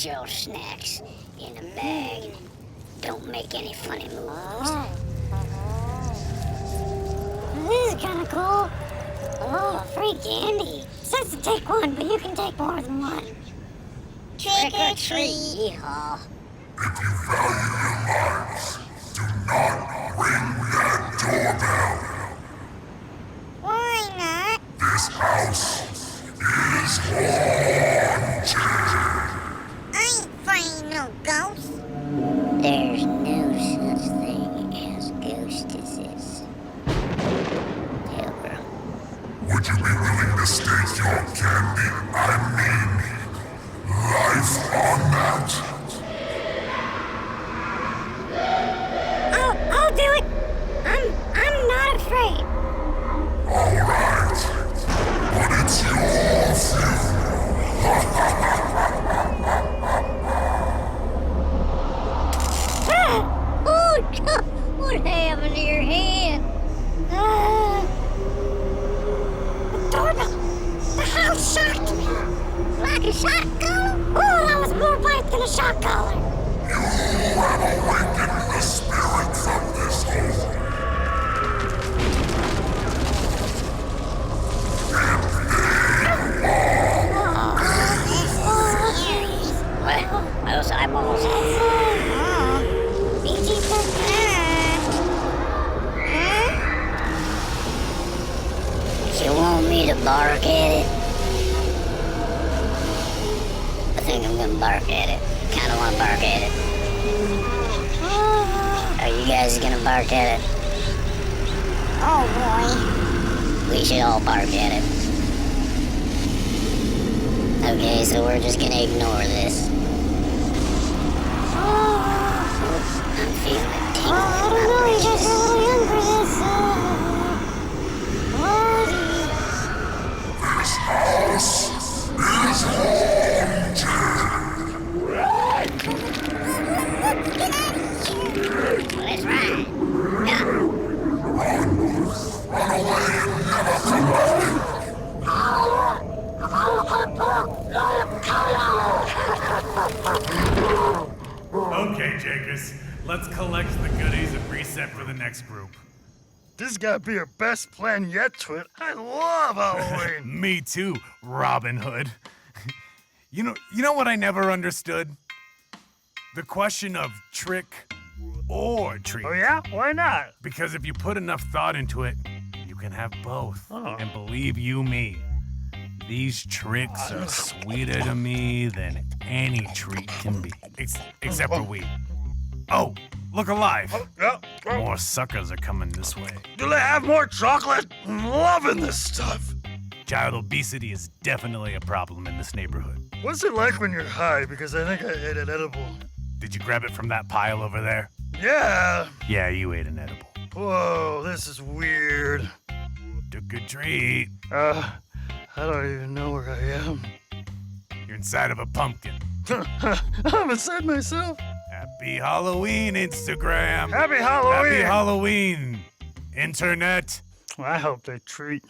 Put your snacks in a bag. Don't make any funny moves. This is kind of cool. Oh, free candy. It says to take one, but you can take more than one. Trick or treat. Yeehaw. If you value your lives, do not ring that doorbell. Why not? This house is haunted. I ain't afraid no ghosts. There's no such thing as ghostesses. Pilgrim. Would you be willing to stake your candy, life on that? I'll do it. I'm not afraid. All right, but it's your Oh, what happened to your hand? The doorbell. The house shocked me. Like a shot collar? Oh, that was more bite than a shock collar. You have awakened the spirits of this home. What? Those eyeballs. You want me to bark at it? I think I'm gonna bark at it. Kinda wanna bark at it. Are you guys gonna bark at it? Oh boy. We should all bark at it. Okay, so we're just gonna ignore this. I'm feeling a tingle I in don't my know, you guys britches. are a little young for this. This house is haunted. Let's ride. Yeah. Run away and never come back. Okay, Jacobs, let's collect the goodies and reset for the next group. This has got to be our best plan yet, Twit. I love Halloween. Me too, Robin Hood. You know what I never understood? The question of trick or treat. Oh yeah? Why not? Because if you put enough thought into it, you can have both. Oh. And believe you me, these tricks are sweeter to me than any treat can be. Except for weed. Oh, look alive. More suckers are coming this way. Do they have more chocolate? I'm loving this stuff. Child obesity is definitely a problem in this neighborhood. What's it like when you're high? Because I think I ate an edible. Did you grab it from that pile over there? Yeah. Yeah, you ate an edible. Whoa, this is weird. Took a treat. I don't even know where I am. You're inside of a pumpkin. I'm inside myself. Happy Halloween, Instagram. Happy Halloween. Happy Halloween, Internet. I hope they treat.